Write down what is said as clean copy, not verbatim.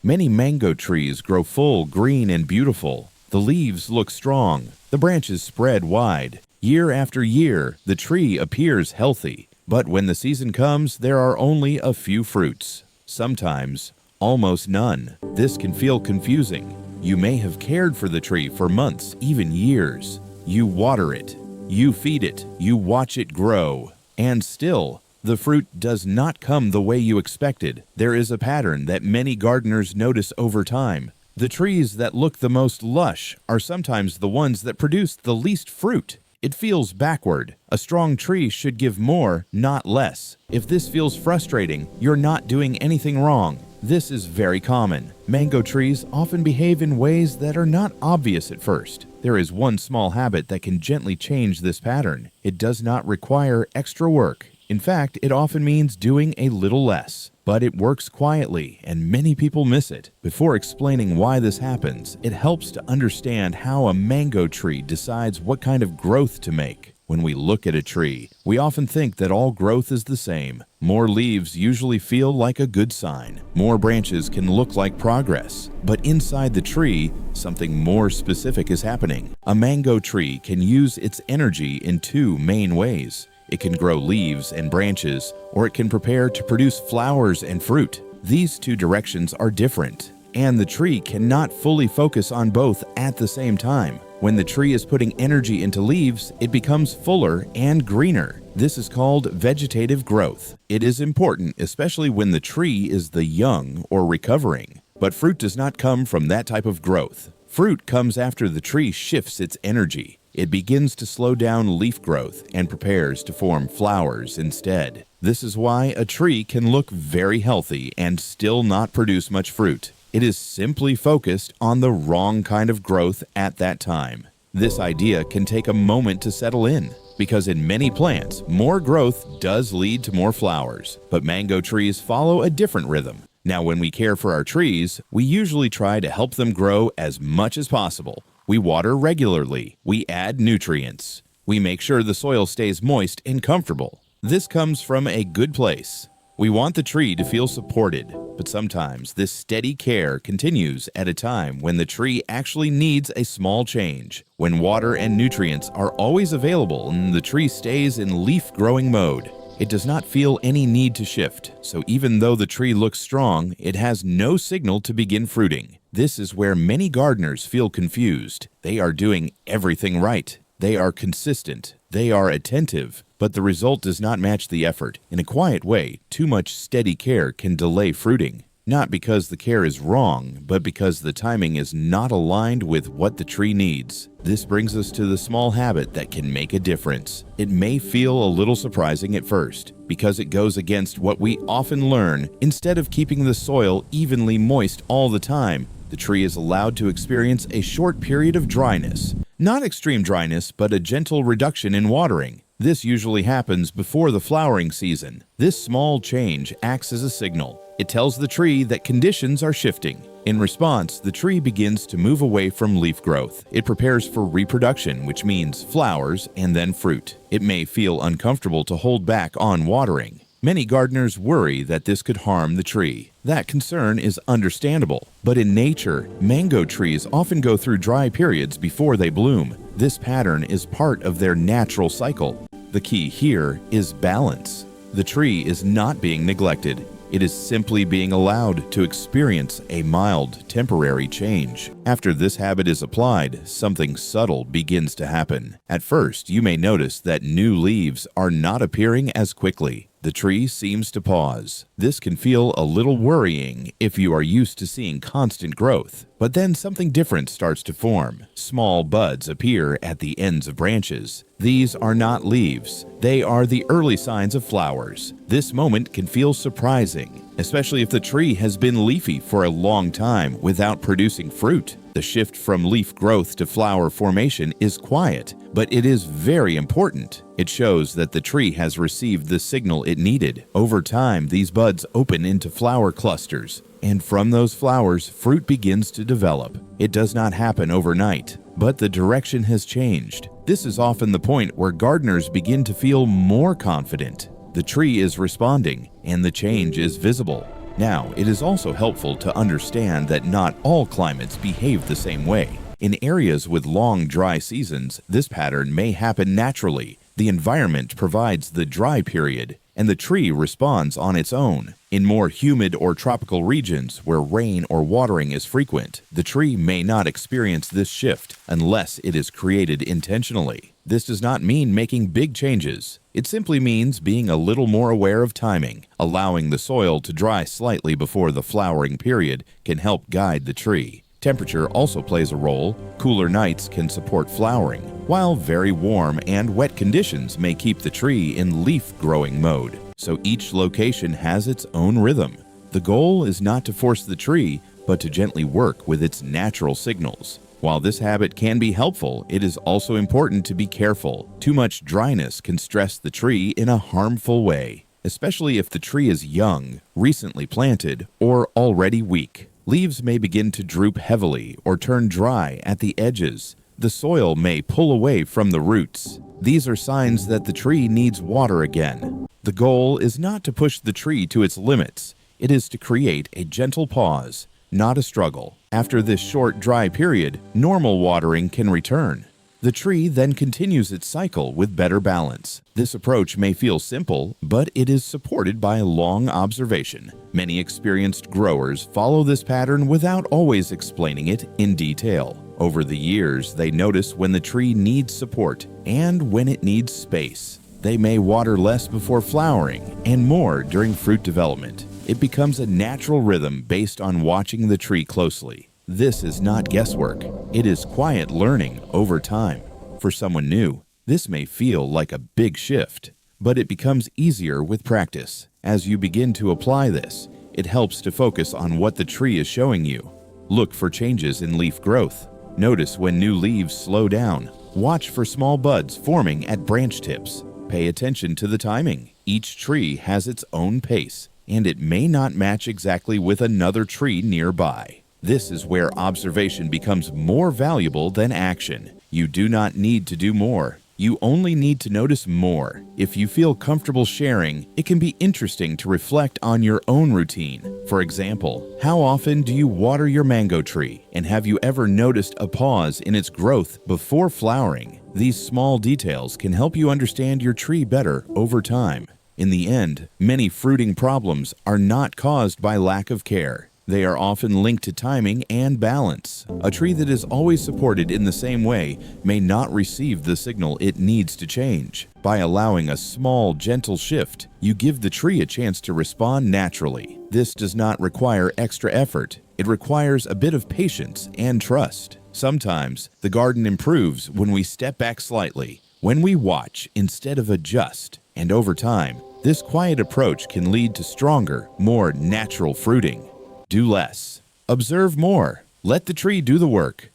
Many mango trees grow full, green, and beautiful. The leaves look strong. The branches spread wide. Year after year, the tree appears healthy. But when the season comes, there are only a few fruits. Sometimes, almost none. This can feel confusing. You may have cared for the tree for months, even years. You water it. You feed it. You watch it grow. And still, the fruit does not come the way you expected. There is a pattern that many gardeners notice over time. The trees that look the most lush are sometimes the ones that produce the least fruit. It feels backward. A strong tree should give more, not less. If this feels frustrating, you're not doing anything wrong. This is very common. Mango trees often behave in ways that are not obvious at first. There is one small habit that can gently change this pattern. It does not require extra work. In fact, it often means doing a little less. But it works quietly, and many people miss it. Before explaining why this happens, it helps to understand how a mango tree decides what kind of growth to make. When we look at a tree, we often think that all growth is the same. More leaves usually feel like a good sign. More branches can look like progress. But inside the tree, something more specific is happening. A mango tree can use its energy in two main ways. It can grow leaves and branches, or it can prepare to produce flowers and fruit. These two directions are different, and the tree cannot fully focus on both at the same time. When the tree is putting energy into leaves, it becomes fuller and greener. This is called vegetative growth. It is important, especially when the tree is the young or recovering. But fruit does not come from that type of growth. Fruit comes after the tree shifts its energy. It begins to slow down leaf growth and prepares to form flowers instead. This is why a tree can look very healthy and still not produce much fruit. It is simply focused on the wrong kind of growth at that time. This idea can take a moment to settle in, because in many plants, more growth does lead to more flowers, but mango trees follow a different rhythm. Now, when we care for our trees, we usually try to help them grow as much as possible. We water regularly. We add nutrients. We make sure the soil stays moist and comfortable. This comes from a good place. We want the tree to feel supported, but sometimes this steady care continues at a time when the tree actually needs a small change. When water and nutrients are always available and the tree stays in leaf-growing mode, it does not feel any need to shift, so even though the tree looks strong, it has no signal to begin fruiting. This is where many gardeners feel confused. They are doing everything right. They are consistent. They are attentive, but the result does not match the effort. In a quiet way, too much steady care can delay fruiting. Not because the care is wrong, but because the timing is not aligned with what the tree needs. This brings us to the small habit that can make a difference. It may feel a little surprising at first, because it goes against what we often learn. Instead of keeping the soil evenly moist all the time, the tree is allowed to experience a short period of dryness. Not extreme dryness, but a gentle reduction in watering. This usually happens before the flowering season. This small change acts as a signal. It tells the tree that conditions are shifting. In response, the tree begins to move away from leaf growth. It prepares for reproduction, which means flowers and then fruit. It may feel uncomfortable to hold back on watering. Many gardeners worry that this could harm the tree. That concern is understandable, but in nature, mango trees often go through dry periods before they bloom. This pattern is part of their natural cycle. The key here is balance. The tree is not being neglected. It is simply being allowed to experience a mild, temporary change. After this habit is applied, something subtle begins to happen. At first, you may notice that new leaves are not appearing as quickly. The tree seems to pause. This can feel a little worrying if you are used to seeing constant growth. But then something different starts to form. Small buds appear at the ends of branches. These are not leaves. They are the early signs of flowers. This moment can feel surprising, especially if the tree has been leafy for a long time without producing fruit. The shift from leaf growth to flower formation is quiet, but it is very important. It shows that the tree has received the signal it needed. Over time, these buds open into flower clusters, and from those flowers, fruit begins to develop. It does not happen overnight, but the direction has changed. This is often the point where gardeners begin to feel more confident. The tree is responding, and the change is visible. Now, it is also helpful to understand that not all climates behave the same way. In areas with long dry seasons, this pattern may happen naturally. The environment provides the dry period, and the tree responds on its own. In more humid or tropical regions where rain or watering is frequent, the tree may not experience this shift unless it is created intentionally. This does not mean making big changes. It simply means being a little more aware of timing. Allowing the soil to dry slightly before the flowering period can help guide the tree. Temperature also plays a role. Cooler nights can support flowering, while very warm and wet conditions may keep the tree in leaf-growing mode. So each location has its own rhythm. The goal is not to force the tree, but to gently work with its natural signals. While this habit can be helpful, it is also important to be careful. Too much dryness can stress the tree in a harmful way, especially if the tree is young, recently planted, or already weak. Leaves may begin to droop heavily or turn dry at the edges. The soil may pull away from the roots. These are signs that the tree needs water again. The goal is not to push the tree to its limits. It is to create a gentle pause, not a struggle. After this short dry period, normal watering can return. The tree then continues its cycle with better balance. This approach may feel simple, but it is supported by long observation. Many experienced growers follow this pattern without always explaining it in detail. Over the years, they notice when the tree needs support and when it needs space. They may water less before flowering and more during fruit development. It becomes a natural rhythm based on watching the tree closely. This is not guesswork. It is quiet learning over time. For someone new, this may feel like a big shift, but it becomes easier with practice. As you begin to apply this, it helps to focus on what the tree is showing you. Look for changes in leaf growth. Notice when new leaves slow down. Watch for small buds forming at branch tips. Pay attention to the timing. Each tree has its own pace, and it may not match exactly with another tree nearby. This is where observation becomes more valuable than action. You do not need to do more. You only need to notice more. If you feel comfortable sharing, it can be interesting to reflect on your own routine. For example, how often do you water your mango tree? And have you ever noticed a pause in its growth before flowering? These small details can help you understand your tree better over time. In the end, many fruiting problems are not caused by lack of care. They are often linked to timing and balance. A tree that is always supported in the same way may not receive the signal it needs to change. By allowing a small, gentle shift, you give the tree a chance to respond naturally. This does not require extra effort. It requires a bit of patience and trust. Sometimes, the garden improves when we step back slightly, when we watch instead of adjust. And over time, this quiet approach can lead to stronger, more natural fruiting. Do less. Observe more. Let the tree do the work.